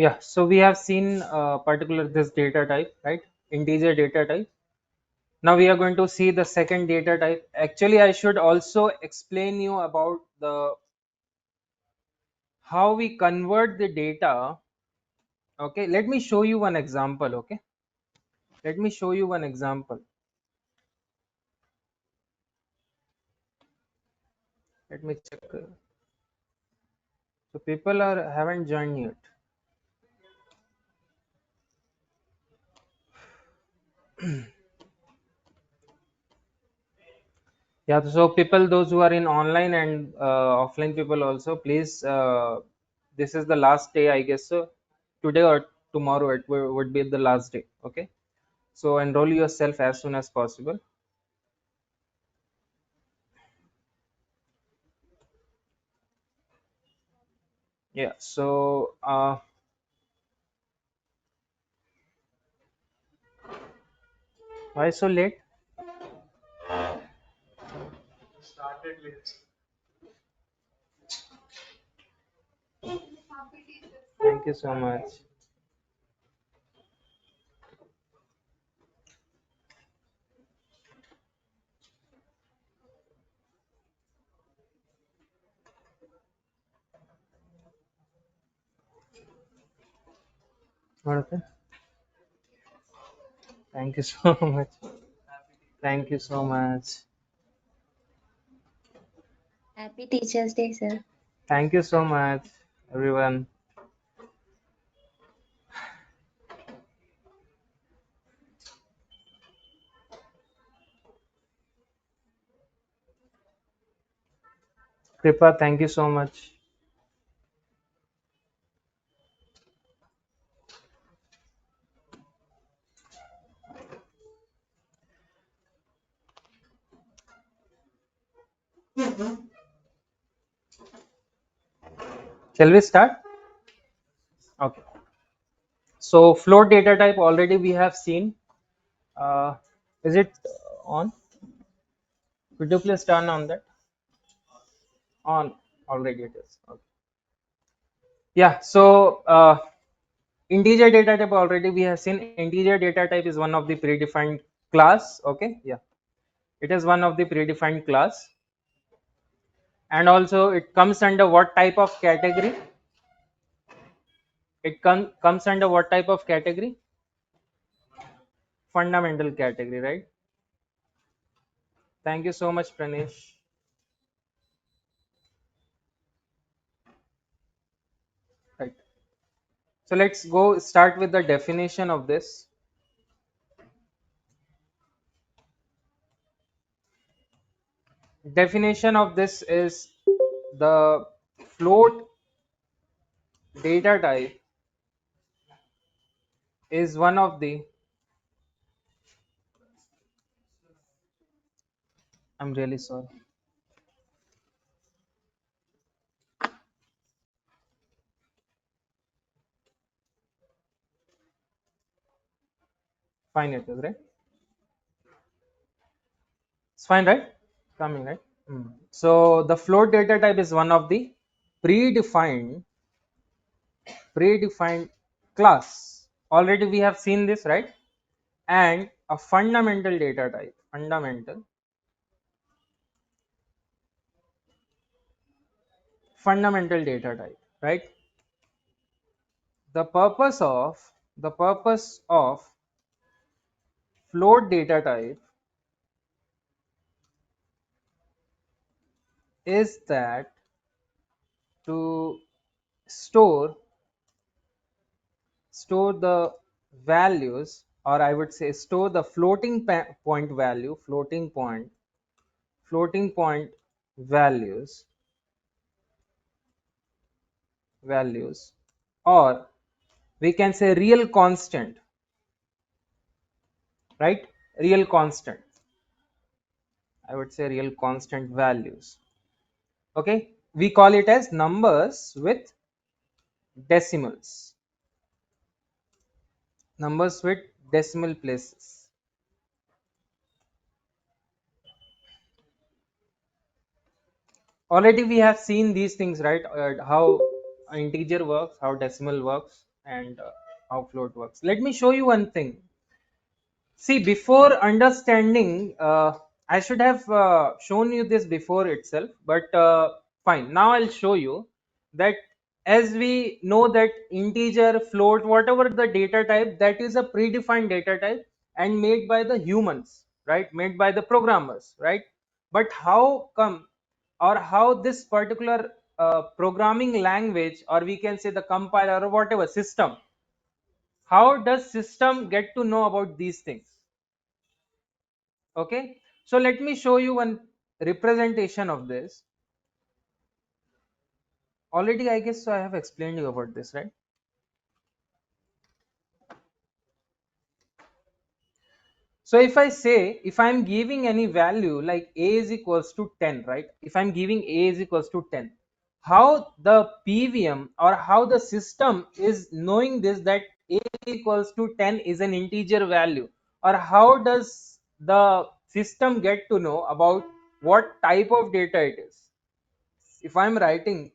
Yeah, so we have seen particular this data type, right? Integer data type. Now we are going to see the second data type. Actually, I should also explain you about the how we convert the data. Okay, let me show you one example. Okay, let me show you one example. Let me check. So people are haven't joined yet. Yeah, so people, those who are in online and offline people also, please, this is the last day, I guess. So today or tomorrow it would be the last day. Okay, so enroll yourself as soon as possible. Yeah. So why so late? Thank you so much. Okay. Thank you so much. Thank you so much. Happy Teachers' Day, sir. Thank you so much, everyone. Kripa, thank you so much. Shall we start? Okay. So float data type already we have seen. Uh, is it on? Could you please turn on that? On already it is. Okay. Yeah. So integer data type already we have seen. Integer data type is one of the predefined class. Okay. Yeah. It is one of the predefined class, and also it comes under what type of category? It comes under what type of category? Fundamental category, right? Thank you so much, Pranesh. Right. So let's go start with the definition of this. Definition of this is the float data type is one of the, I'm really sorry. Fine, it is right. It's fine, right? Coming, right? So the float data type is one of the predefined predefined class. Already we have seen this, right? And a fundamental data type, fundamental data type, right? The purpose of float data type is that to store store the values, or I would say store the point value, floating point values values, or we can say real constant, right? Real constant, I would say real constant values. Okay, we call it as numbers with decimals, numbers with decimal places. Already we have seen these things, right? How integer works, how decimal works. and how float works. Let me show you one thing. See, before understanding, I should have shown you this before itself, but fine. Now I'll show you that as we know that integer, float, whatever the data type, that is a predefined data type and made by the humans, right? Made by the programmers, right? But how come or how this particular programming language, or we can say the compiler or whatever system, how does system get to know about these things? Okay, so let me show you one representation of this. Already I guess so I have explained you about this, right? So if I say, if I'm giving any value like a is equals to 10, right? If I'm giving a is equals to 10, how the pvm or how the system is knowing this, that a equals to 10 is an integer value, or how does the system get to know about what type of data it is? If I'm writing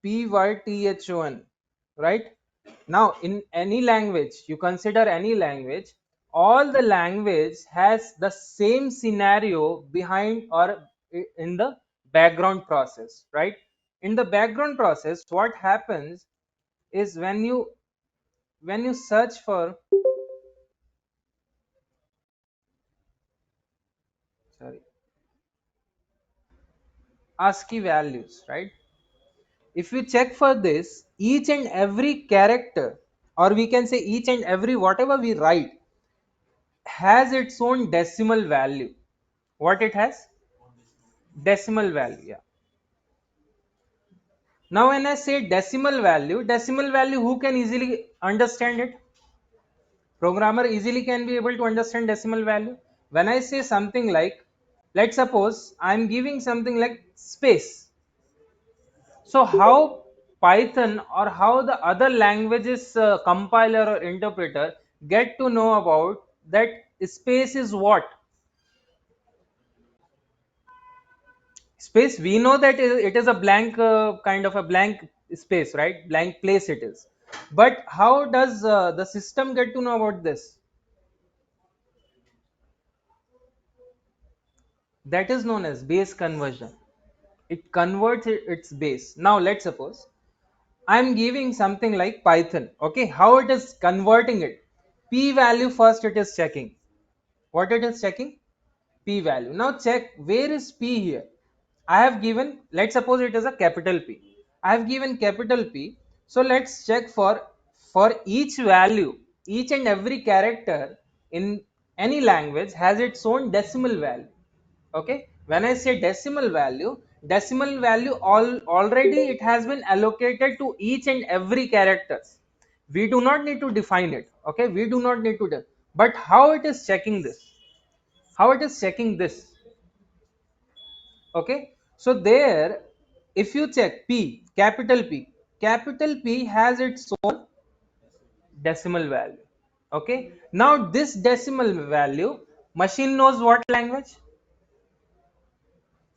python, right? Now in any language, you consider any language, all the language has the same scenario behind or in the background process, right? In the background process, what happens is when you search for, sorry, ASCII values, right? If you check for this, each and every character, or we can say each and every whatever we write, has its own decimal value. What it has? Decimal value, yeah. Now when I say decimal value, who can easily understand it? Programmer easily can be able to understand decimal value. When I say something like, let's suppose I'm giving something like space, so how Python or how the other languages compiler or interpreter get to know about that space is what? Space, we know that it is a blank, kind of a blank space, right? Blank place it is. But how does the system get to know about this? That is known as base conversion. It converts its base. Now let's suppose I'm giving something like Python. Okay, how it is converting it? P value first it is checking. What it is checking? P value. Now check, where is P here? I have given, let's suppose it is a capital P. I have given capital P. So let's check for each value, each and every character in any language has its own decimal value. Okay, when I say decimal value already it has been allocated to each and every characters. We do not need to define it. Okay, we do not need to do. But how it is checking this? How it is checking this? Okay, so there, if you check P, capital P has its own decimal value. Okay, now this decimal value, machine knows what language?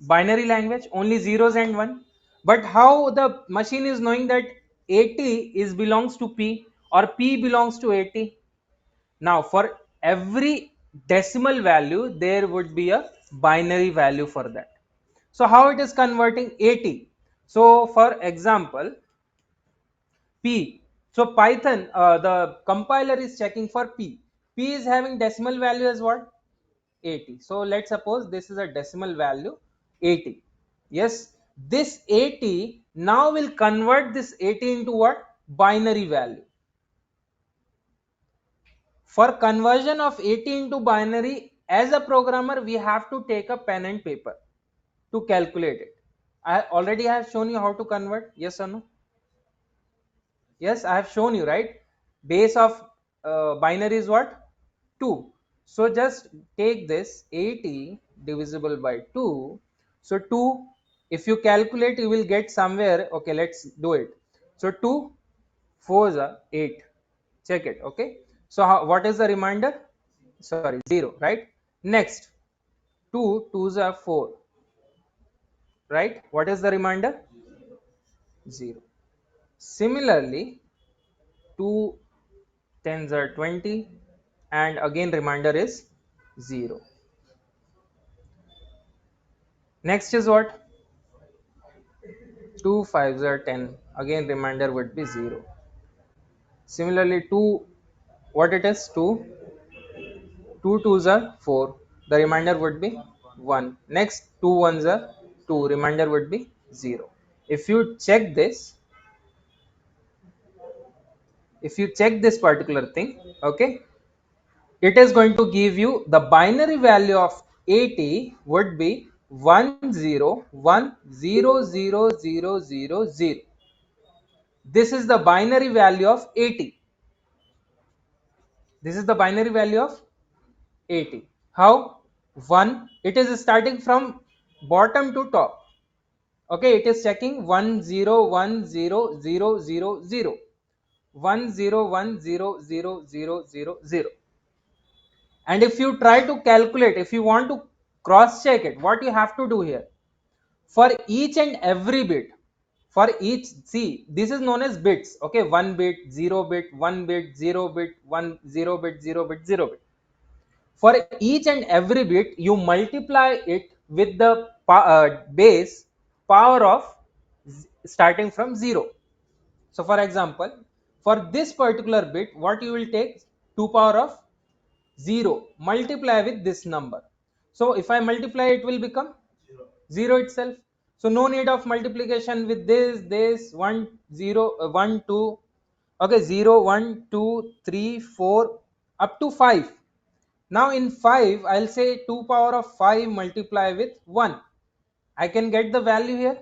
Binary language, only zeros and one. But how the machine is knowing that 80 is belongs to P or P belongs to 80? Now for every decimal value there would be a binary value for that. So how it is converting 80? So for example, P. So Python, the compiler is checking for P. P is having decimal value as what? 80. So let's suppose this is a decimal value 80. Yes, this 80 now will convert this 80 into what? Binary value. For conversion of 80 into binary, as a programmer, we have to take a pen and paper to calculate it. I already have shown you how to convert. Yes or no? Yes, I have shown you, right? Base of binary is what? 2. So just take this 80 divisible by 2. So 2, if you calculate, you will get somewhere. Okay, let's do it. So 2 4s are 8. Check it. Okay. So what is the remainder? Sorry, 0, right? Next, 2 2s are 4, right? What is the remainder? 0. Similarly, 2 tens are 20, and again remainder is 0. Next is what? 2 fives are 10, again remainder would be 0. Similarly, 2, what it is? 2, 2 twos are 4, the remainder would be 1. Next, 2 ones are 2, remainder would be 0. If you check this, if you check this particular thing, okay, it is going to give you the binary value of 80 would be 1010000. This is the binary value of 80. This is the binary value of 80. How? 1, it is starting from bottom to top. Okay, it is checking 1010000, 1010000. And if you try to calculate, if you want to cross check it, what you have to do here, for each and every bit, for each, see, this is known as bits, okay, 1 bit, 0 bit, 1 bit, 0 bit, 1 0 bit, 0 bit, 0 bit. For each and every bit, you multiply it with the base power of starting from 0. So for example, for this particular bit, what you will take? 2 power of 0 multiply with this number. So if I multiply, it will become 0 itself. So no need of multiplication with this 1 0 1 2, okay, 0 1 2 3 4 up to 5. Now in 5, I'll say 2 power of 5 multiply with 1. I can get the value here.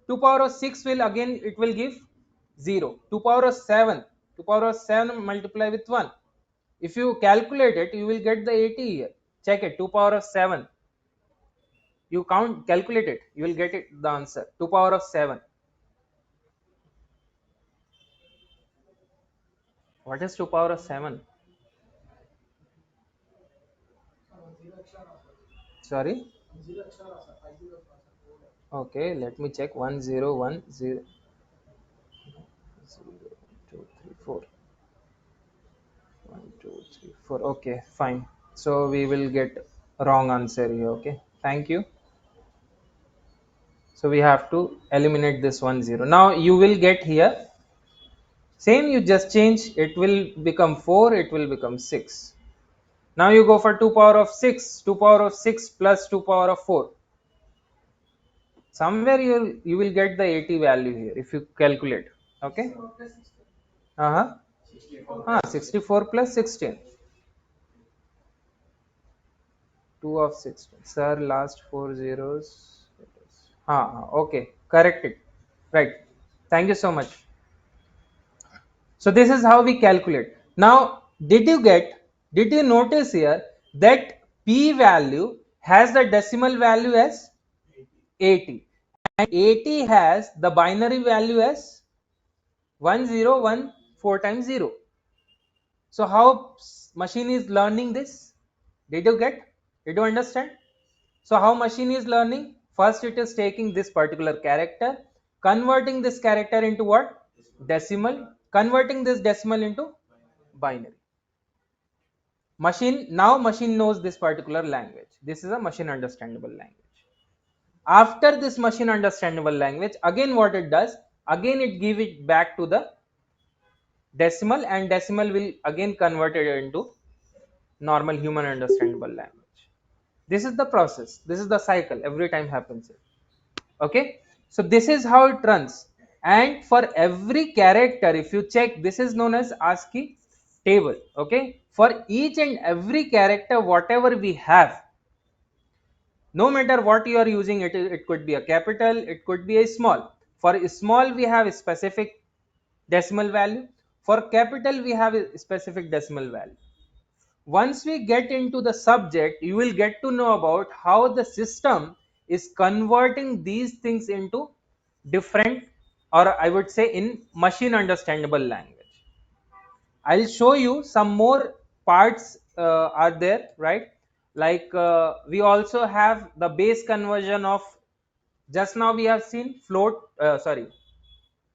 2 power of 6 will again, it will give 0. 2 power of 7, 2 power of 7 multiply with 1. If you calculate it, you will get the 80 here. Check it, 2 power of 7. You count, calculate it, you will get it, the answer. 2 power of 7. What is 2 power of 7? Sorry? Okay, let me check. 1010 2 3 4 1 2 3 4. Okay, fine. So we will get wrong answer here. Okay, thank you. So we have to eliminate this 10. Now you will get here same, you just change, it will become 4, it will become 6. Now you go for 2 power of 6, 2 power of 6 plus 2 power of 4. Somewhere you will get the 80 value here if you calculate. Okay. Uh-huh. 64 plus 16. 2 of 16. Sir, last 4 zeros. Okay. Correct it. Right. Thank you so much. So this is how we calculate. Now, did you notice here that p value has the decimal value as 80, and 80 has the binary value as 1014 times 0. So how machine is learning this? Did you get? Did you understand? So how machine is learning? First it is taking this particular character, converting this character into what? Decimal, converting this decimal into binary. Machine knows this particular language. This is a machine understandable language. After this machine understandable language, again what it does? Again it give it back to the decimal, and decimal will again convert it into normal human understandable language. This is the process. This is the cycle. Every time happens. Okay. So this is how it runs. And for every character, if you check, this is known as ASCII table. Okay. For each and every character, whatever we have, no matter what you are using, it could be a capital, it could be a small. For a small, we have a specific decimal value. For capital, we have a specific decimal value. Once we get into the subject, you will get to know about how the system is converting these things into different, or I would say in machine understandable language. I'll show you some more parts are there, right? Like we also have the base conversion of, just now we have seen float, sorry,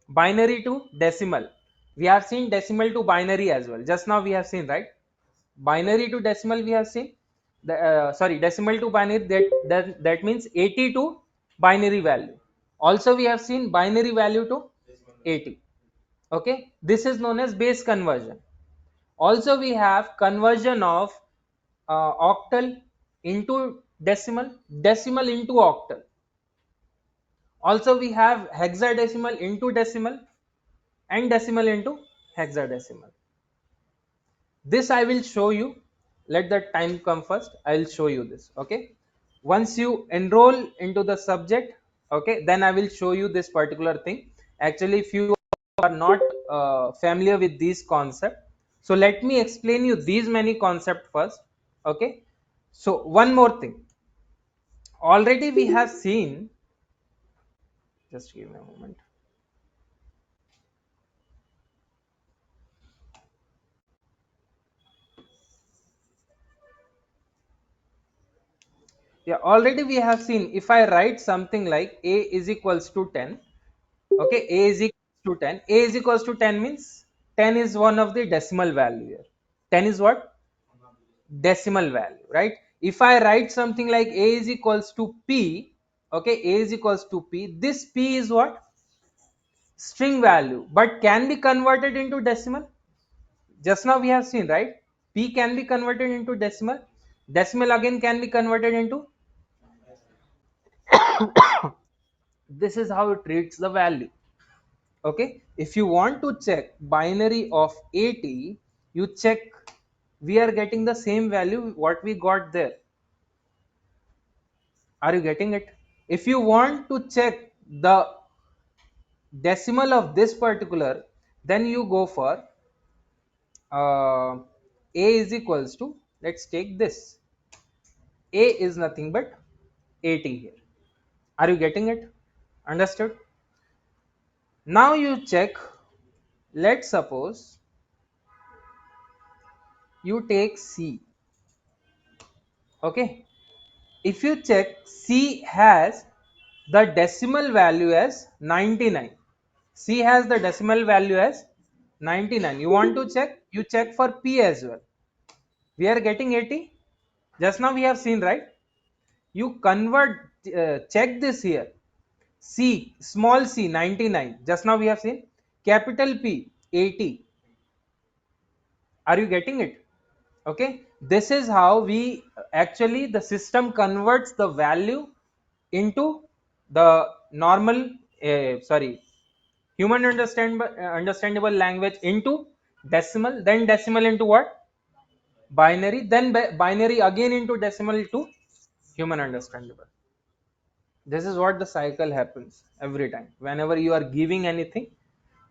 binary to decimal. We have seen decimal to binary as well. Just now we have seen, right? Binary to decimal we have seen. Sorry, decimal to binary, that means 80 to binary value. Also we have seen binary value to 80. Okay, this is known as base conversion. Also we have conversion of octal into decimal, decimal into octal. Also we have hexadecimal into decimal and decimal into hexadecimal. This I will show you. Let the time come first. I will show you this. Okay, once you enroll into the subject, okay, then I will show you this particular thing. Actually, if you are not familiar with these concepts, so let me explain you these many concepts first. Okay, so one more thing. Already we have seen, just give me a moment. Yeah, already we have seen, if I write something like a is equals to 10. Okay, a is equals to 10. A is equals to 10 means 10 is one of the decimal value here. 10 is what? Decimal value, right? If I write something like a is equals to p, okay, a is equals to p, this p is what? String value, but can be converted into decimal. Just now we have seen, right? P can be converted into decimal. Decimal again can be converted into. This is how it treats the value. Okay, if you want to check binary of 80, you check, we are getting the same value what we got there. Are you getting it? If you want to check the decimal of this particular, then you go for a is equals to, let's take this, a is nothing but 80 here. Are you getting it? Understood? Now you check, let's suppose you take c. Okay, if you check, c has the decimal value as 99. C has the decimal value as 99. You want to check, you check for p as well. We are getting 80. Just now we have seen, right? You convert, check this here. C, small c, 99. Just now we have seen. Capital P, 80. Are you getting it? Okay, this is how we actually, the system converts the value into the normal, sorry, human understandable language into decimal, then decimal into what? Binary, then binary again into decimal to human understandable. This is what the cycle happens every time whenever you are giving anything.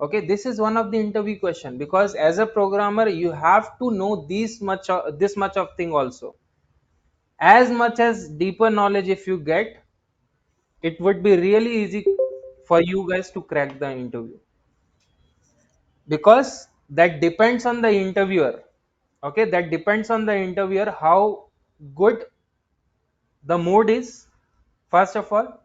Okay, this is one of the interview question, because as a programmer you have to know this much of thing also. As much as deeper knowledge if you get, it would be really easy for you guys to crack the interview, because that depends on the interviewer. Okay, that depends on the interviewer how good the mood is, first of all.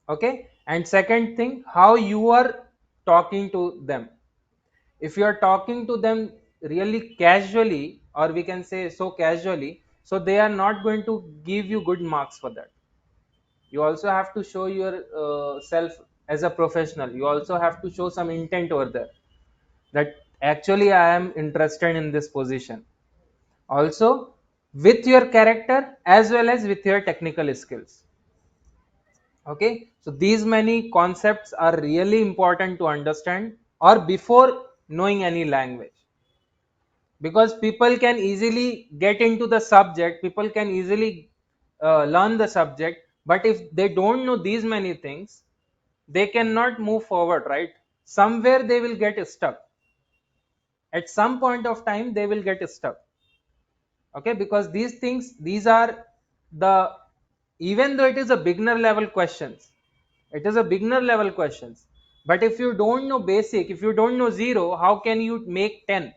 Okay, and second thing, how you are talking to them. If you are talking to them really casually, or we can say so casually, so they are not going to give you good marks for that. You also have to show your self as a professional. You also have to show some intent over there, that actually I am interested in this position, also with your character as well as with your technical skills. Okay, so these many concepts are really important to understand, or before knowing any language, because people can easily get into the subject, people can easily learn the subject, but if they don't know these many things, they cannot move forward, right? Somewhere they will get stuck. At some point of time they will get stuck. Okay, because these things, these are the, even though it is a beginner level questions, it is a beginner level questions, but if you don't know basic, if you don't know zero, how can you make 10?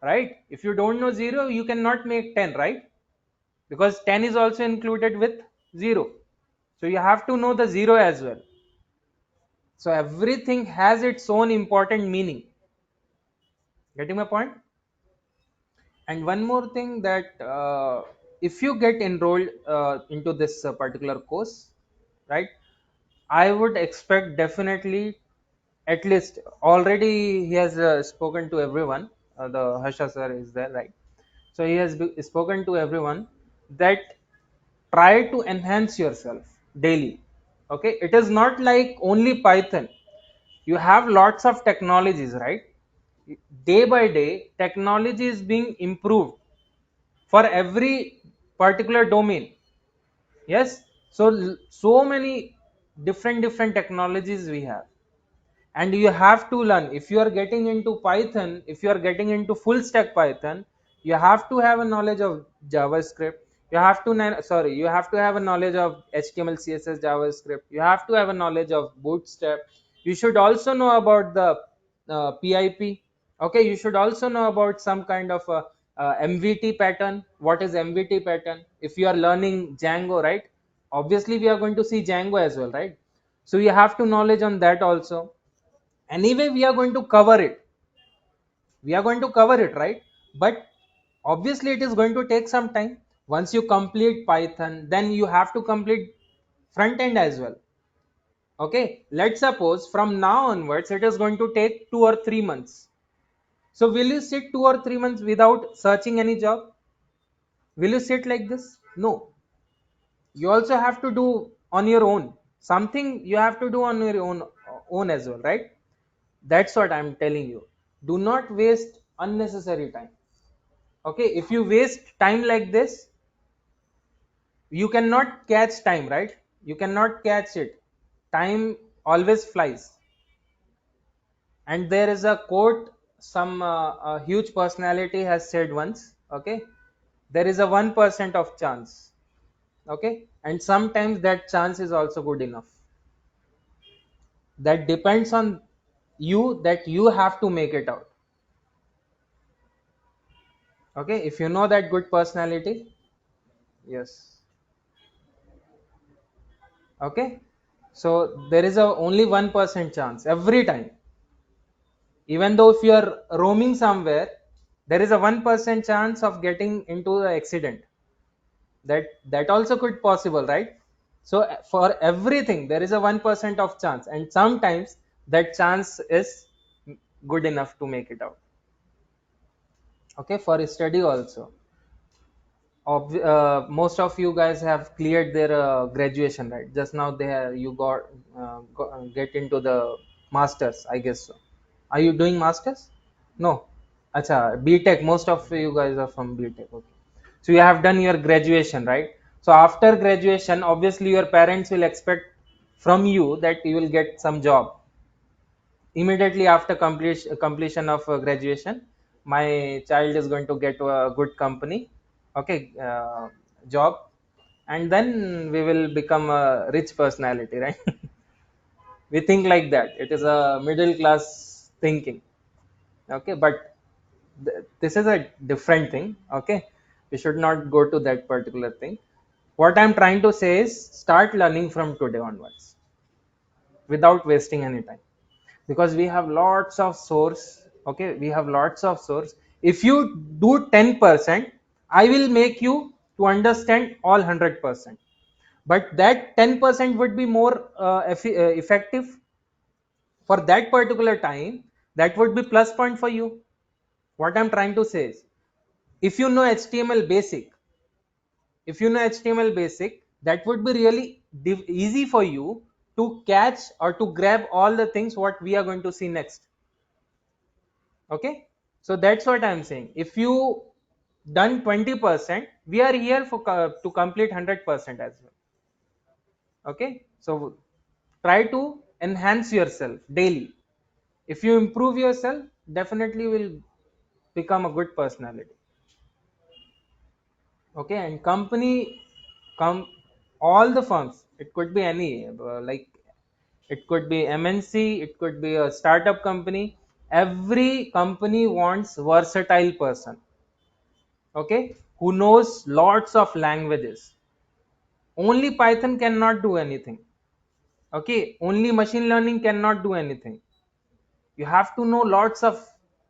Right? If you don't know zero, you cannot make 10, right? Because 10 is also included with zero, so you have to know the zero as well. So everything has its own important meaning. Getting my point? And one more thing, that if you get enrolled into this particular course, right, I would expect definitely, at least already he has spoken to everyone. The Harsha sir is there, right? So he has spoken to everyone that try to enhance yourself daily. Okay, it is not like only Python. You have lots of technologies, right? Day by day, technology is being improved for every particular domain. Yes, so many different technologies we have, and you have to learn. If you are getting into Python, if you are getting into full stack Python, you have to have a knowledge of JavaScript. You have to you have to have a knowledge of HTML, CSS, JavaScript. You have to have a knowledge of Bootstrap. You should also know about the PIP. Okay, you should also know about some kind of a MVT pattern. What is MVT pattern? If you are learning Django, right, obviously we are going to see Django as well, right? So you have to knowledge on that also. Anyway, we are going to cover it. We are going to cover it, right? But obviously it is going to take some time. Once you complete Python, then you have to complete front end as well. Okay, let's suppose from now onwards it is going to take 2 or 3 months. So will you sit 2 or 3 months without searching any job? Will you sit like this? No. You also have to do on your own. Something you have to do on your own as well, right? That's what I'm telling you. Do not waste unnecessary time. Okay, if you waste time like this, you cannot catch time, right? You cannot catch it. Time always flies. And there is a quote some a huge personality has said once. Okay, there is a 1% of chance. Okay, and sometimes that chance is also good enough. That depends on you, that you have to make it out. Okay, if you know that good personality, yes. Okay, so there is a only 1% chance every time. Even though if you are roaming somewhere, there is a 1% chance of getting into the accident. That also could possible, right? So for everything there is a 1% of chance, and sometimes that chance is good enough to make it out. Okay, for study also, most of you guys have cleared their graduation, right? Just now they have, you get into the masters, I guess so. Are you doing masters? No. Acha, BTech, most of you guys are from BTech. Okay, so you have done your graduation, right? So after graduation, obviously your parents will expect from you that you will get some job immediately after completion of graduation. My child is going to get a good company, okay, job, and then we will become a rich personality, right? We think like that. It is a middle class thinking. Okay, but this is a different thing. Okay, we should not go to that particular thing. What I'm trying to say is, start learning from today onwards without wasting any time, because we have lots of source. Okay, we have lots of source. If you do 10%, I will make you to understand all 100%, but that 10% would be more effective for that particular time. That would be plus point for you. What I'm trying to say is, if you know HTML basic, if you know HTML basic, that would be really easy for you to catch or to grab all the things what we are going to see next. Okay, so that's what I'm saying. If you done 20%, we are here for to complete 100% as well. Okay, so try to enhance yourself daily. If you improve yourself, definitely will become a good personality. Okay, and company, come, all the firms, it could be any like, it could be MNC, it could be a startup company. Every company wants versatile person, okay, who knows lots of languages. Only Python cannot do anything. Okay, only machine learning cannot do anything. You have to know lots of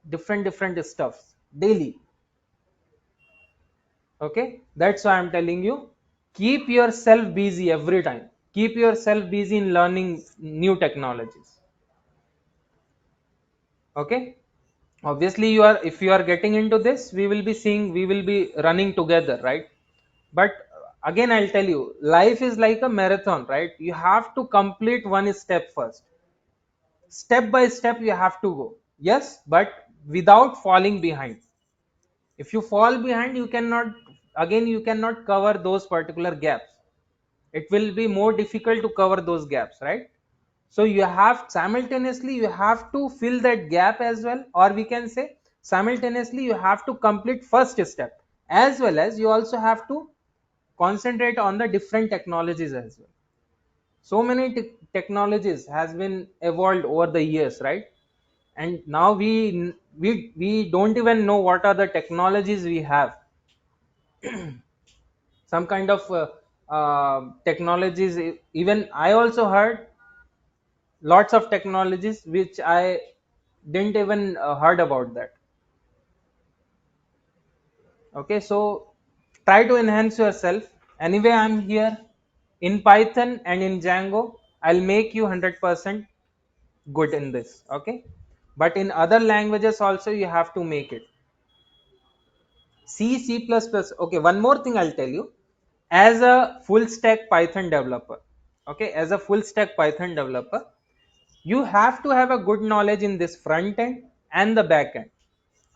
different stuffs daily. Okay, that's why I'm telling you, keep yourself busy every time. Keep yourself busy in learning new technologies. Okay, obviously you are, if you are getting into this, we will be seeing, we will be running together, right? But again, I'll tell you, life is like a marathon, right? You have to complete one step first. Step by step you have to go, yes, but without falling behind. If you fall behind, you cannot, again you cannot cover those particular gaps. It will be more difficult to cover those gaps, right? So you have simultaneously, you have to fill that gap as well, or we can say simultaneously you have to complete first step, as well as you also have to concentrate on the different technologies as well. So many technologies has been evolved over the years, right? And now we don't even know what are the technologies we have. Some kind of technologies, even I also heard lots of technologies which I didn't even heard about that. Okay, so try to enhance yourself. Anyway, I'm here in Python and in Django. I'll make you 100% good in this. Okay, but in other languages also you have to make it. C++. Okay, one more thing I'll tell you. As a full stack Python developer, okay, as a full stack Python developer, you have to have a good knowledge in this front end and the back end.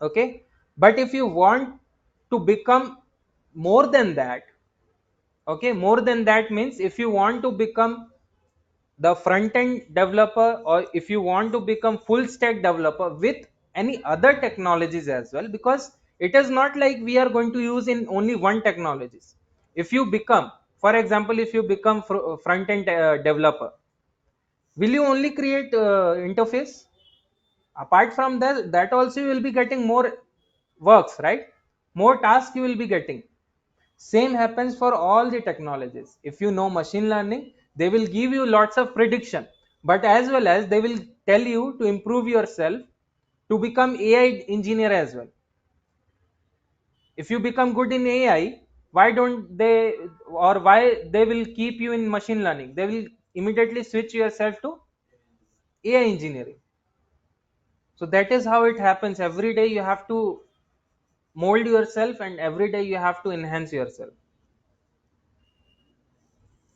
Okay, but if you want to become more than that, okay, more than that means if you want to become the front end developer, or if you want to become full stack developer with any other technologies as well, because it is not like we are going to use in only one technologies. If you become, for example, if you become front end developer, will you only create interface? Apart from that, that also you will be getting more works, right? More tasks you will be getting. Same happens for all the technologies. If you know machine learning, they will give you lots of prediction, but as well as they will tell you to improve yourself to become AI engineer as well. If you become good in AI, why don't they, or why they will keep you in machine learning? They will immediately switch yourself to AI engineering. So that is how it happens. Every day you have to mold yourself, and every day you have to enhance yourself.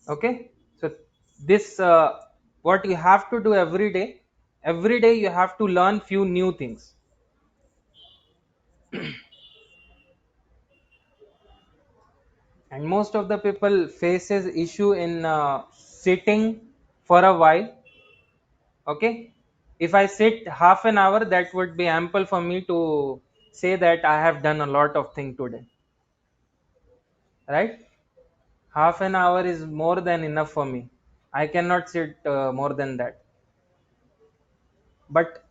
Okay, so this what you have to do every day. Every day you have to learn few new things. And most of the people faces issue in sitting for a while. Okay, if I sit half an hour, that would be ample for me to say that I have done a lot of thing today, right? Half an hour is more than enough for me. I cannot sit more than that. But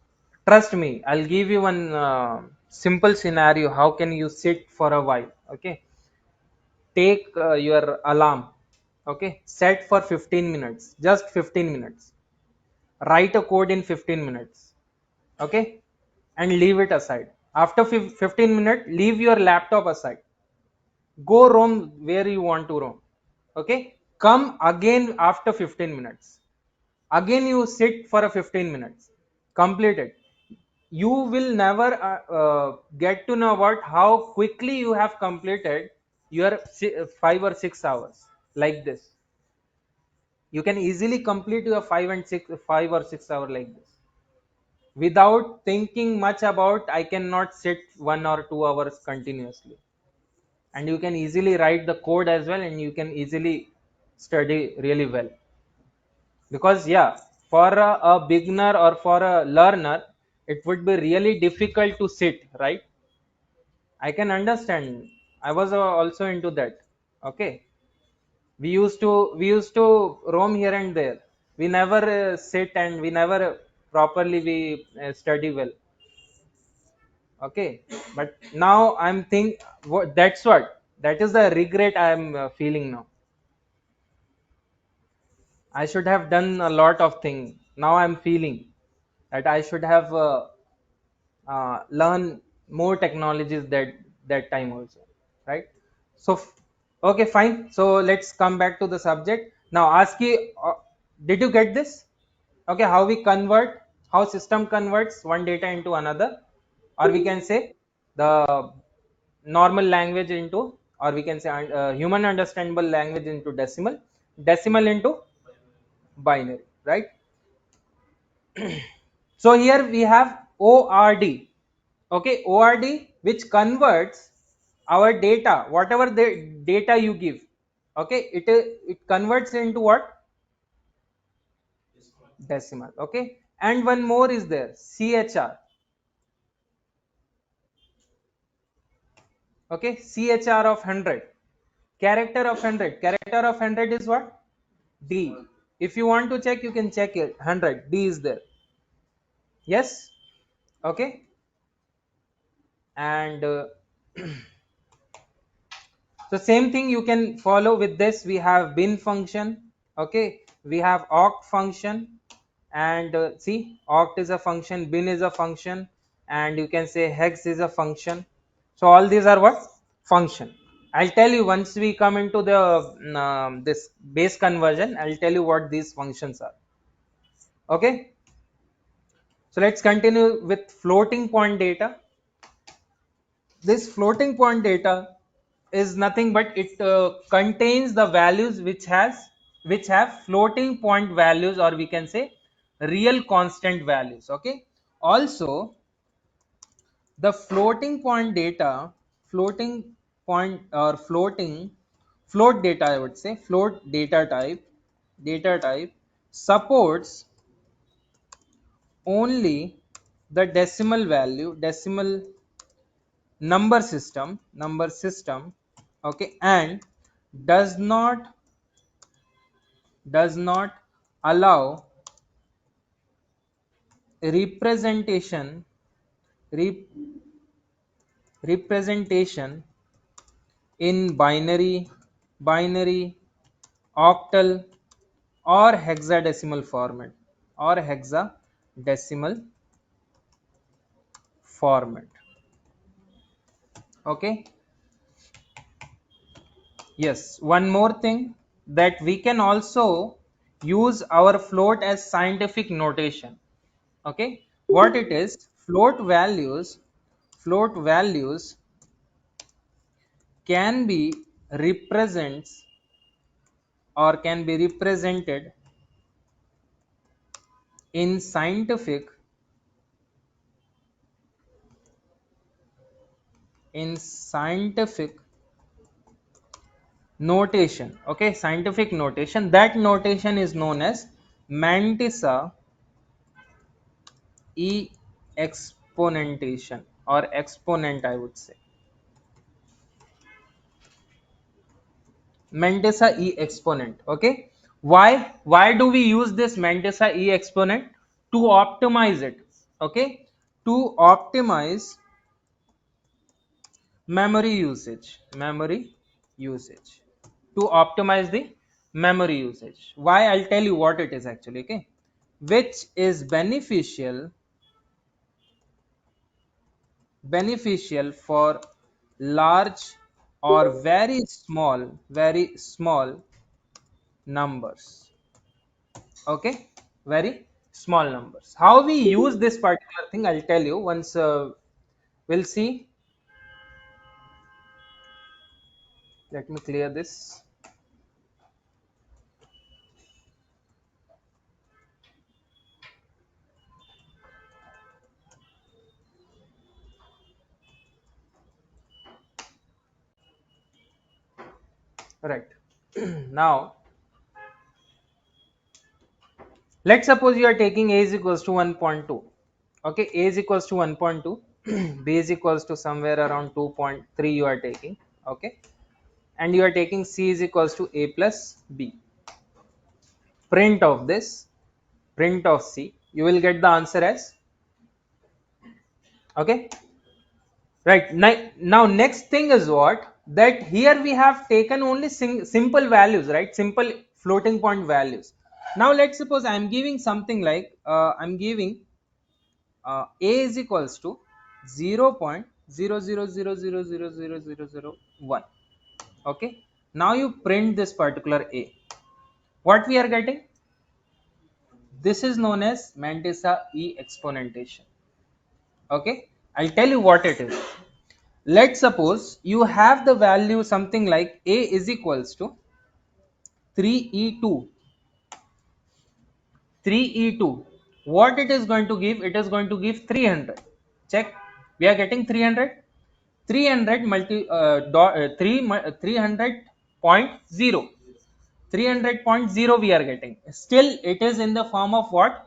trust me, I'll give you one simple scenario how can you sit for a while. Okay, take your alarm. Okay, set for 15 minutes, just 15 minutes. Write a code in 15 minutes. Okay, and leave it aside. After 15 minutes, leave your laptop aside. Go roam where you want to roam. Okay, come again after 15 minutes. Again you sit for a 15 minutes. Complete it. You will never get to know about how quickly you have completed your 5 or 6 hours like this. You can easily complete your 5 or 6 hour like this without thinking much about I cannot sit 1 or 2 hours continuously. And you can easily write the code as well, and you can easily study really well. Because yeah, for a beginner or for a learner, it would be really difficult to sit, right? I can understand. I was also into that. Okay, we used to roam here and there. We never sit, and we never properly we study well. Okay, but now I'm think that's what, that is the regret I am feeling now. I should have done a lot of things. Now I'm feeling that I should have learn more technologies that time also, right? So okay, fine. So let's come back to the subject now. Ask you, did you get this? Okay, how we convert, how system converts one data into another, or we can say the normal language into, or we can say human understandable language into decimal, decimal into binary, right? So here we have ord. Okay, ord, which converts our data, whatever the data you give. Okay, it converts into what? Decimal. Okay, and one more is there, chr. Okay, chr of 100, character of 100, character of 100 is what? D. If you want to check, you can check it. 100 D is there. Yes. Okay, and so same thing you can follow with this. We have bin function. Okay, we have oct function, and see, oct is a function, bin is a function, and you can say hex is a function. So all these are what? Function. I'll tell you once we come into the this base conversion. I'll tell you what these functions are. Okay, so let's continue with floating point data. This floating point data is nothing but it contains the values which have floating point values, or we can say real constant values. Okay, also the floating point data, floating point or float data, I would say float data type supports only the decimal value, decimal number system. Okay, and does not allow representation rep, representation in binary, octal, or hexadecimal format, or hexadecimal format. Okay, yes, one more thing, that we can also use our float as scientific notation. Okay, what it is, float values can be represents or can be represented in scientific notation. Okay, scientific notation, that notation is known as mantissa e exponentation, or exponent, I would say. Mantissa e exponent. Okay, why do we use this mantissa e exponent? To optimize it. Okay, to optimize memory usage, to optimize the memory usage. Why? I'll tell you what it is actually. Okay, which is beneficial for large or very small numbers. Okay, very small numbers. How we use this particular thing, I'll tell you once. We'll see. Let me clear this. Right. Now let's suppose you are taking a is equals to 1.2. Okay, a is equals to 1.2, b is equals to somewhere around 2.3 you are taking. Okay, and you are taking c is equals to a plus b. Print of this, print of c, you will get the answer as, okay, right. Now next thing is what, that here we have taken only simple values, right? Simple floating point values. Now let's suppose I'm giving something like I'm giving a is equals to 0.000000001. Okay, now you print this particular a. What we are getting, this is known as mantissa e exponentation. Okay, I'll tell you what it is. Let's suppose you have the value something like a is equals to 3e2. 3e2, what it is going to give, it is going to give 300. Check, we are getting 300. 300 multi 300.0. 300.0 we are getting, still it is in the form of what?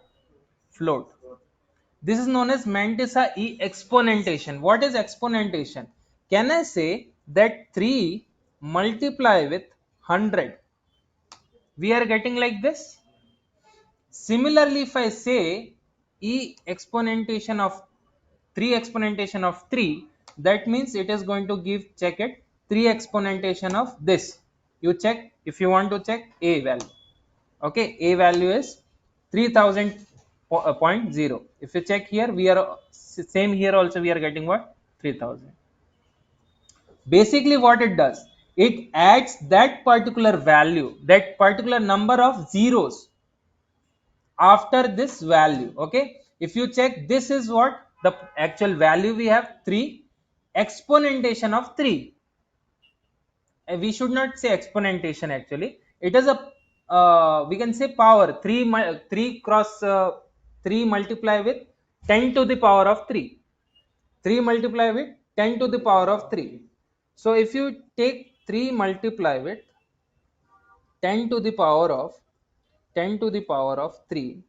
Float. This is known as mantissa e exponentation. What is exponentation? Can I say that 3 multiply with 100, we are getting like this? Similarly, if I say e exponentation of 3 exponentation of 3, that means it is going to give, check it, 3 exponentation of this. You check if you want to check a value. Okay, a value is 3000.0. If you check here, we are same here also, we are getting what? 3000. Basically, what it does, it adds that particular value, that particular number of zeros after this value. Okay, if you check, this is what the actual value we have, 3 exponentation of 3. We should not say exponentation, actually it is a we can say power 3 3 cross 3 multiply with 10 to the power of 3. 3 multiply with 10 to the power of 3. So if you take 3 multiply with 10 to the power of 10 to the power of 3,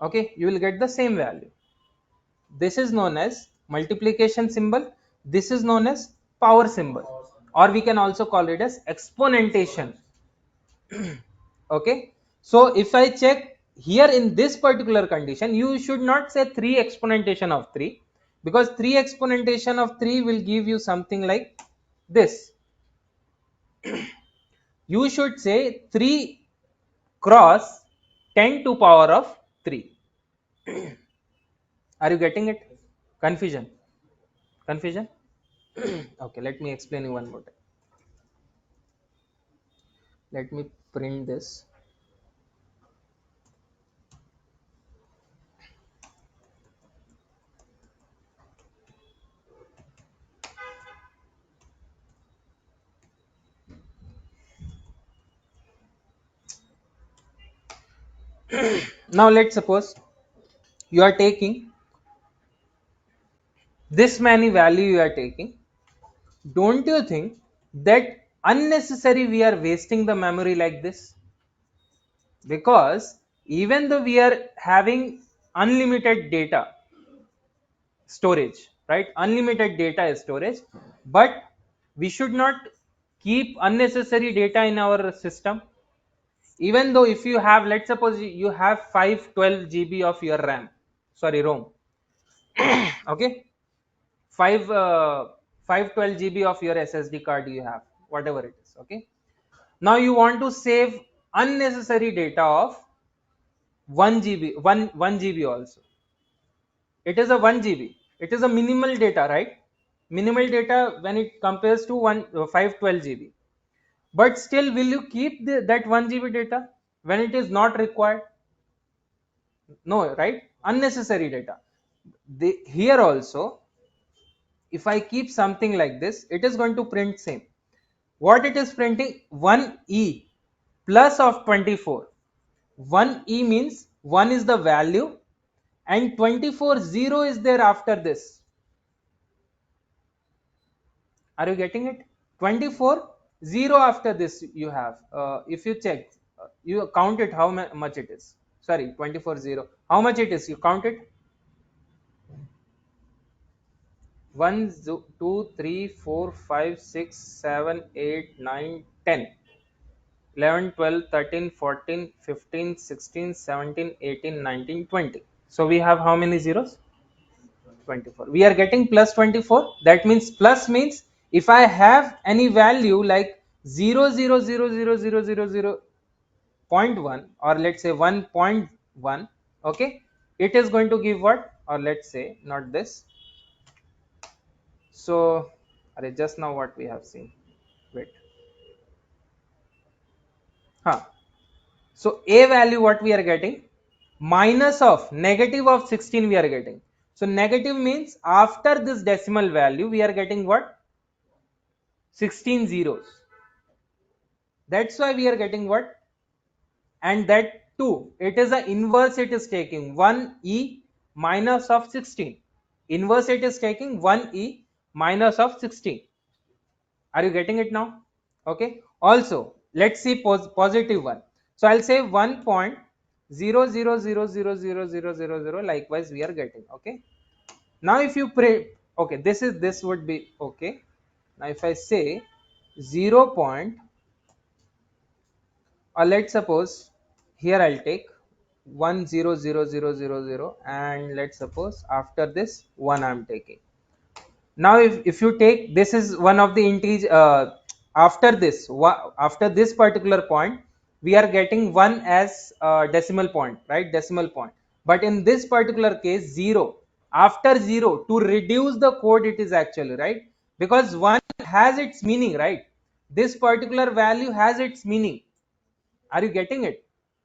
okay, you will get the same value. This is known as multiplication symbol, this is known as power symbol, or we can also call it as exponentation. Okay, so if I check here in this particular condition, you should not say 3 exponentation of 3, because 3 exponentation of 3 will give you something like this. You should say 3 cross 10 to power of 3. Are you getting it? Confusion? Confusion? Okay, let me explain you one more time. Let me print this. Now let's suppose you are taking this many value, you are taking. Don't you think that unnecessary we are wasting the memory like this? Because even though we are having unlimited data storage, right, unlimited data storage, but we should not keep unnecessary data in our system. Even though if you have, let's suppose you have 512 GB of your RAM, sorry, ROM. Okay, 5 512 GB of your SSD card you have, whatever it is. Okay, now you want to save unnecessary data of 1 GB, 1 GB also. It is a 1 GB, it is a minimal data, right? Minimal data when it compares to 512 GB. But still, will you keep that 1 GB data when it is not required? No, right? Unnecessary data. Here also, if I keep something like this, it is going to print same. What it is printing? 1e plus of 24. 1e means 1 is the value and 24 0 is there after this. Are you getting it? 24 0 after this you have. If you check, you count it, how much it is. Sorry, 24 0. How much it is? You count it. 1 2 3 4 5 6 7 8 9 10 11 12 13 14 15 16 17 18 19 20. So we have how many zeros? 24. We are getting plus 24. That means plus means if I have any value like 0 0 0 0 0 0 0, point 0.1 or let's say 1.1, okay, it is going to give what, or let's say not this. So just now what we have seen, wait, huh. So a value what we are getting, minus of negative of 16 we are getting. So negative means after this decimal value we are getting what, 16 zeros. That's why we are getting what, and that too it is a inverse, it is taking 1e minus of 16. Inverse it is taking 1e minus of 16. Are you getting it now? Okay. Also, let's see positive one. So I'll say 1.00000000. Likewise, we are getting. Okay. Now, if you pray, okay, this would be okay. Now, if I say 0 point, or let's suppose here I'll take 1000000, and let's suppose after this one I'm taking. Now if you take, this is one of the integer, after this after this particular point we are getting one as decimal point, right, decimal point. But in this particular case 0, after 0 to reduce the code it is actually, right, because 1 has its meaning, right, this particular value has its meaning. Are you getting it?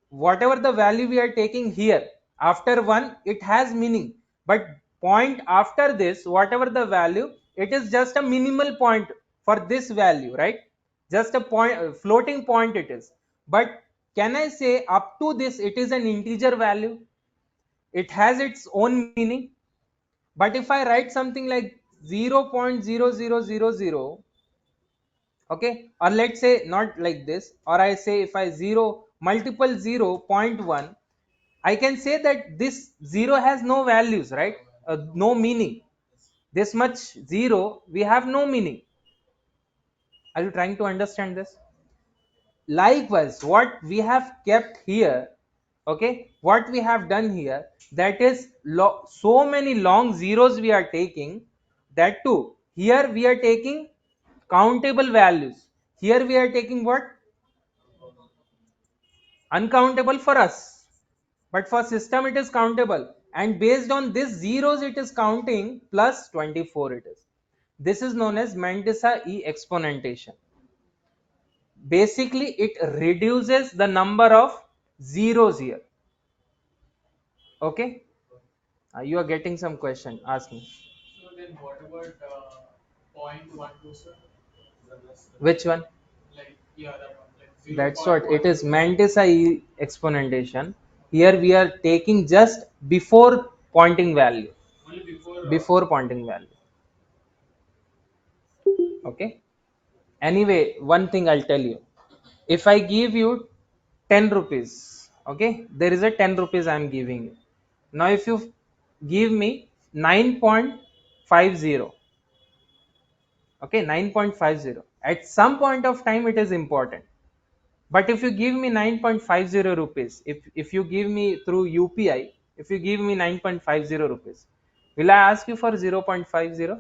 Whatever the value we are taking here, after 1 it has meaning, but point after this, whatever the value, it is just a minimal point for this value, right, just a point, floating point it is. But can I say up to this it is an integer value, it has its own meaning. But if I write something like 0.0000, okay, or let's say not like this, or I say if I 0 multiple 0.1, I can say that this 0 has no values, right, no meaning. This much 0 we have no meaning. Are you trying to understand this? Likewise, what we have kept here, okay, what we have done here, that is so many long zeros we are taking, that too here we are taking countable values, here we are taking what, uncountable for us, but for system it is countable, and based on this zeros it is counting plus 24 it is. This is known as Mantissa e exponentation. Basically it reduces the number of zeros here. Okay. You are getting some question, ask me. So then what about point 1 2, sir? Which one? Like, yeah, that one. Like 0. That's what it is, Mantissa e exponentation. Here we are taking just before pointing value. Only before pointing value. Okay. Anyway, one thing I'll tell you. If I give you 10 rupees, okay, there is a 10 rupees I'm giving you. Now, if you give me 9.50, okay, 9.50, at some point of time it is important. But if you give me 9.50 rupees, if you give me through UPI, if you give me 9.50 rupees, will I ask you for 0.50?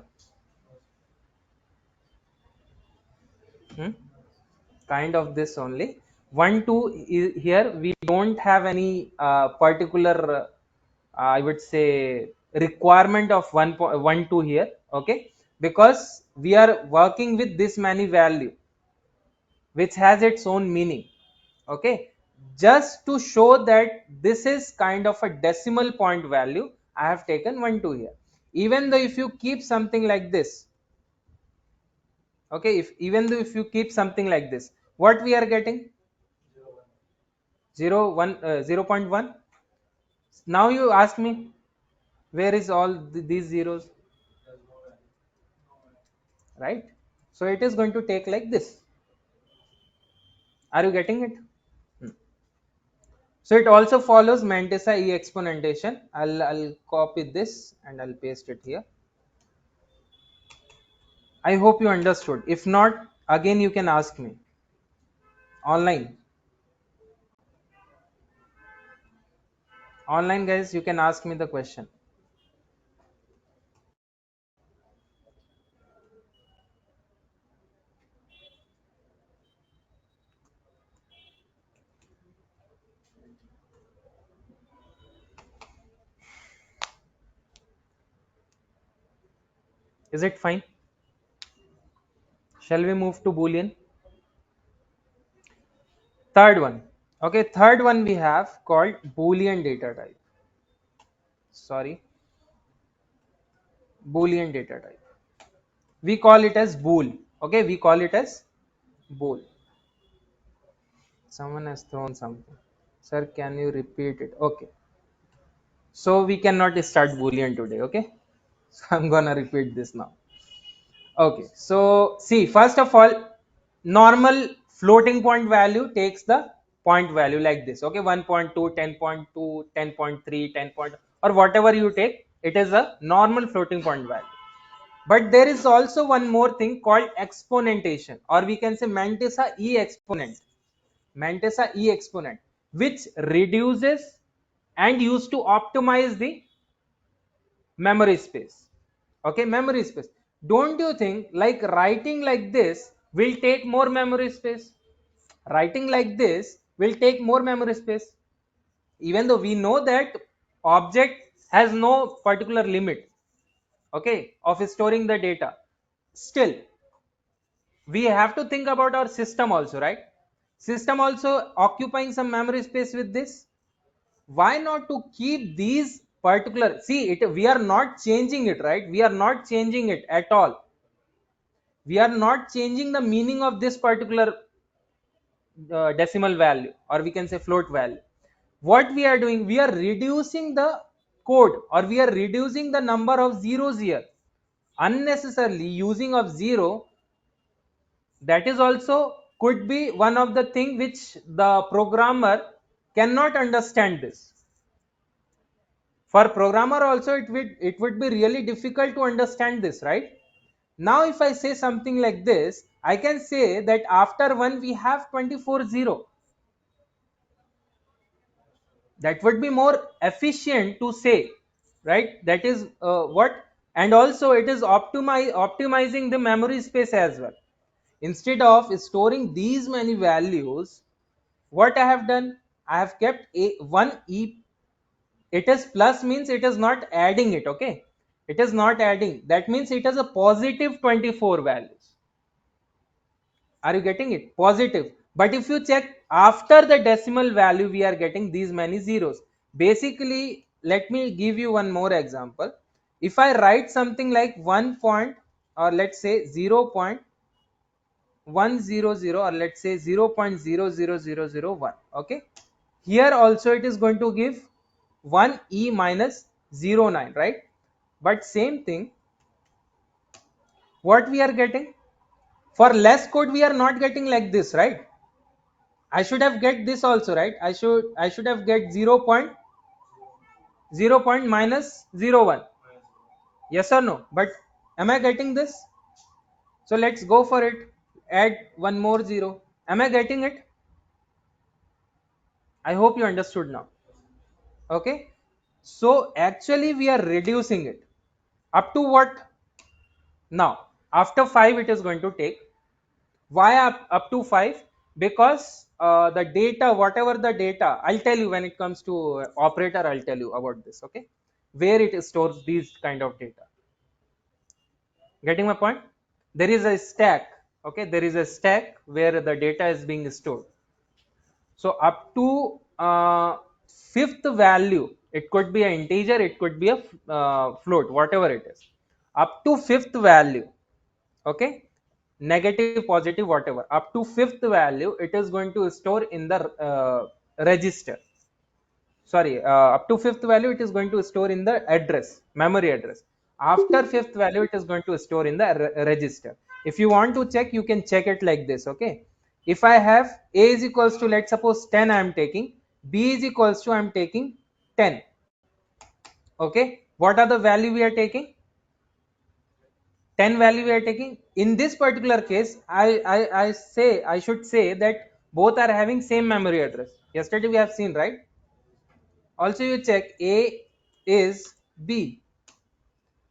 Hmm? Kind of this only. 1 2 here we don't have any particular, I would say, requirement of 1 2 here, okay, because we are working with this many value which has its own meaning. Okay, just to show that this is kind of a decimal point value, I have taken 1 2 here. Even though if you keep something like this, okay, if even though if you keep something like this, what we are getting, 0 1 0.1. Now you ask me, where is all these zeros, right? So it is going to take like this. Are you getting it? Hmm. So it also follows Mantissa e exponentation. I'll copy this and I'll paste it here. I hope you understood. If not, again you can ask me online. Online guys, you can ask me the question. Is it fine? Shall we move to Boolean? Third one. Okay, third one we have called Boolean data type. Sorry, Boolean data type. We call it as bool. Okay, we call it as bool. Someone has thrown something. Sir, can you repeat it? Okay. So we cannot start Boolean today. Okay. So I'm gonna repeat this now. Okay. So see, first of all, normal floating point value takes the point value like this. Okay, 1.2, 10.2, 10.3, 10 point, or whatever you take, it is a normal floating point value. But there is also one more thing called exponentation, or we can say Mantissa E exponent. Mantissa E exponent, which reduces and used to optimize the memory space. Okay, memory space. Don't you think like writing like this will take more memory space? Writing like this will take more memory space, even though we know that object has no particular limit, okay, of storing the data. Still, we have to think about our system also, right? System also occupying some memory space with this. Why not to keep these particular, see it, we are not changing it, right? We are not changing it at all. We are not changing the meaning of this particular decimal value, or we can say float value. What we are doing, we are reducing the code, or we are reducing the number of zeros here. Unnecessarily using of zero, that is also could be one of the thing which the programmer cannot understand this. For programmer also it would be really difficult to understand this, right? Now if I say something like this, I can say that after 1 we have 24 0. That would be more efficient to say, right? That is what. And also it is optimizing the memory space as well. Instead of storing these many values, what I have done, I have kept a one e. It is plus means it is not adding it. Okay, it is not adding, that means it is a positive 24 values. Are you getting it? Positive. But if you check after the decimal value, we are getting these many zeros. Basically, let me give you one more example. If I write something like 1 point, or let's say 0.100, or let's say 0.00001. Okay, here also it is going to give 1 e minus 09, right? But same thing, what we are getting for less code, we are not getting like this, right? I should have get this also, right? I should have get 0 point minus 01. Yes or no? But am I getting this? So let's go for it. Add one more zero. Am I getting it? I hope you understood now. Okay. So actually we are reducing it. Up to what? Now, after 5 it is going to take. Why up to 5? Because the data, whatever the data, I'll tell you when it comes to operator, I'll tell you about this. Okay, where it stores these kind of data. Getting my point? There is a stack. Okay, there is a stack where the data is being stored. So up to fifth value, it could be an integer, it could be a float, whatever it is. Up to fifth value, okay, negative, positive, whatever, up to fifth value, it is going to store in the register. Sorry, up to fifth value, it is going to store in the address, memory address. After fifth value, it is going to store in the register. If you want to check, you can check it like this. Okay, if I have a is equals to, let's suppose 10 I am taking, b is equals to I am taking 10. Okay, what are the value we are taking? 10 value we are taking. In this particular case, I should say that both are having same memory address. Yesterday we have seen, right? Also you check a is b.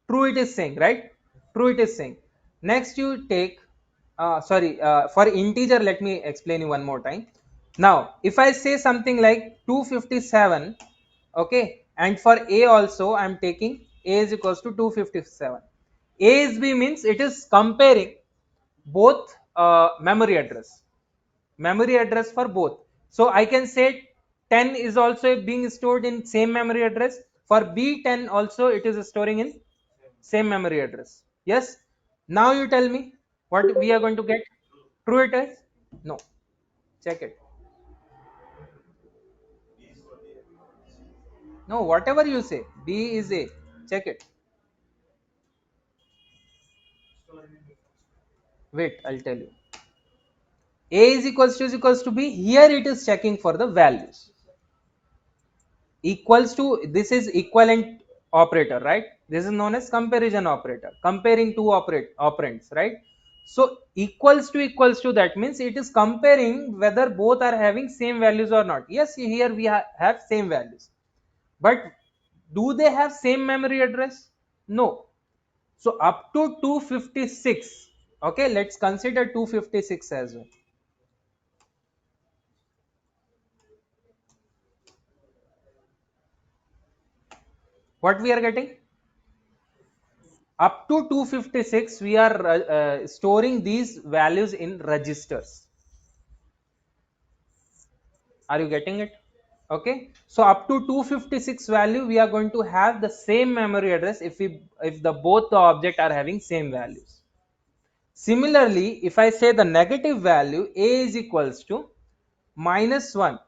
True it is saying, right? True it is saying. Next you take, sorry, for integer, let me explain you one more time. Now, if I say something like 257, okay, and for a also I am taking a is equals to 257. ASB means it is comparing both memory address for both. So I can say 10 is also being stored in same memory address. For B10 also it is storing in same memory address. Yes. Now you tell me what we are going to get. True it is? No. Check it. No, whatever you say. B is A. Check it. Wait, I'll tell you. A is equals to B. Here it is checking for the values. Equals to, this is equivalent operator, right? This is known as comparison operator, comparing two operands, right? So equals to, that means it is comparing whether both are having same values or not. Yes, here we have same values, but do they have same memory address? No. So up to 256, okay, let's consider 256 as well. What we are getting? Up to 256 we are storing these values in registers. Are you getting it? Okay, so up to 256 value we are going to have the same memory address if the both the object are having same values. Similarly, if I say the negative value, A is equals to -1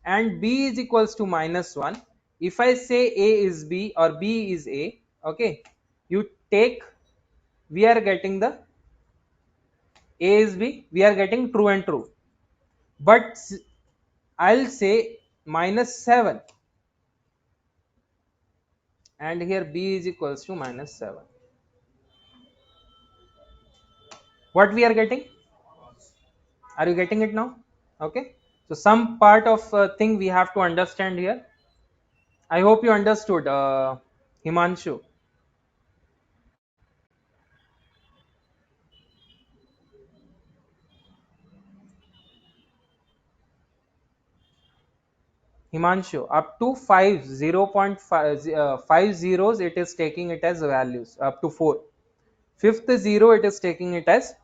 and B is equals to -1, if I say A is B or B is A, okay, you take, we are getting the A is B, we are getting true and true. But I'll say -7 and here B is equals to -7. What we are getting? Are you getting it now? Okay. So some part of thing we have to understand here. I hope you understood, Himanshu. Himanshu, up to 5 0.5 5 zeros it is taking it as values, up to 4. Fifth zero it is taking it as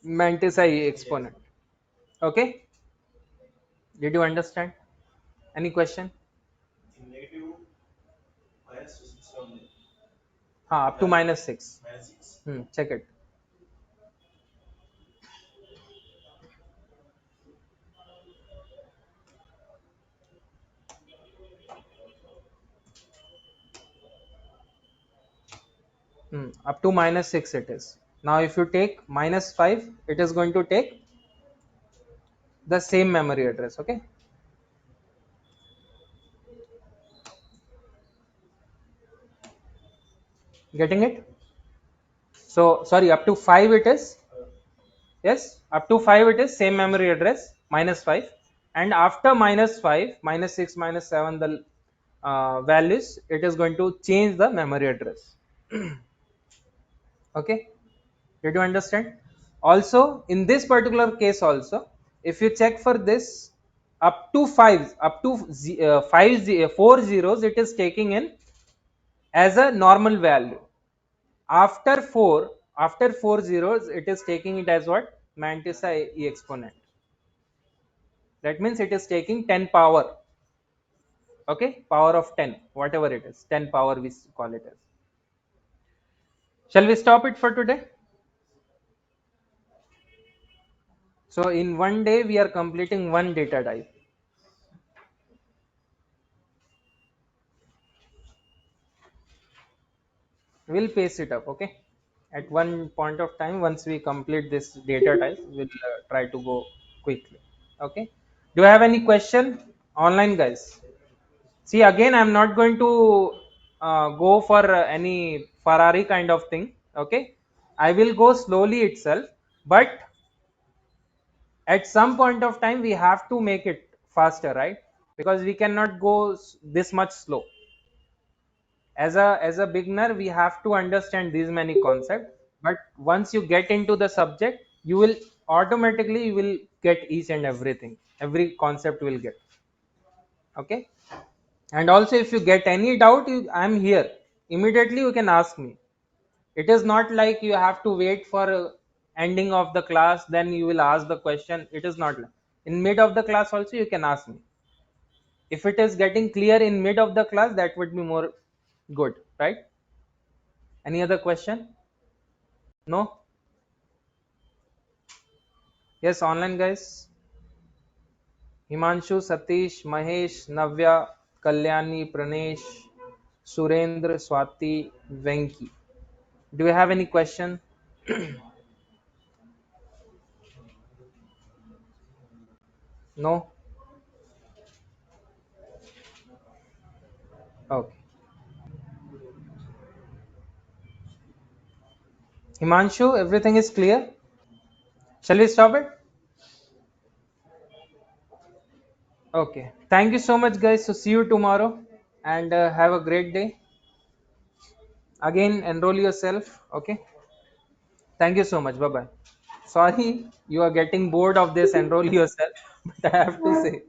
mantis exponent. Okay, did you understand? Any question? Up to -6. Check it. Up to -6 it is. Now if you take -5, it is going to take the same memory address. Okay, getting it? So sorry, up to 5 it is, yes, up to 5 it is same memory address, -5, and after -5, -6, -7, the values, it is going to change the memory address. Okay, did you understand? Also in this particular case also, if you check for this, up to 5, up to 4 zeros it is taking in as a normal value. After 4 zeros it is taking it as what? Mantissa e exponent. That means it is taking 10 power. Okay, power of 10, whatever it is, 10 power we call it as. Shall we stop it for today? So in one day we are completing one data type. We'll pace it up, okay? At one point of time, once we complete this data type, we'll try to go quickly. Okay. Do you have any question, online guys? See, again, I'm not going to go for any Ferrari kind of thing. Okay. I will go slowly itself, but at some point of time, we have to make it faster, right? Because we cannot go this much slow. As a beginner we have to understand these many concepts, but once you get into the subject, you will automatically, you will get each and everything, every concept will get. Okay, and also if you get any doubt, I'm here, immediately you can ask me. It is not like you have to wait for ending of the class, then you will ask the question. It is not like, in mid of the class also you can ask me. If it is getting clear in mid of the class, that would be more good, right? Any other question? No? Yes, online guys. Himanshu, Satish, Mahesh, Navya, Kalyani, Pranesh, Surendra, Swati, Venki. Do you have any question? No? Okay. Himanshu, everything is clear? Shall we stop it? Okay. Thank you so much, guys. So, see you tomorrow and have a great day. Again, enroll yourself. Okay. Thank you so much. Bye bye. Sorry, you are getting bored of this. Enroll yourself, but I have to say.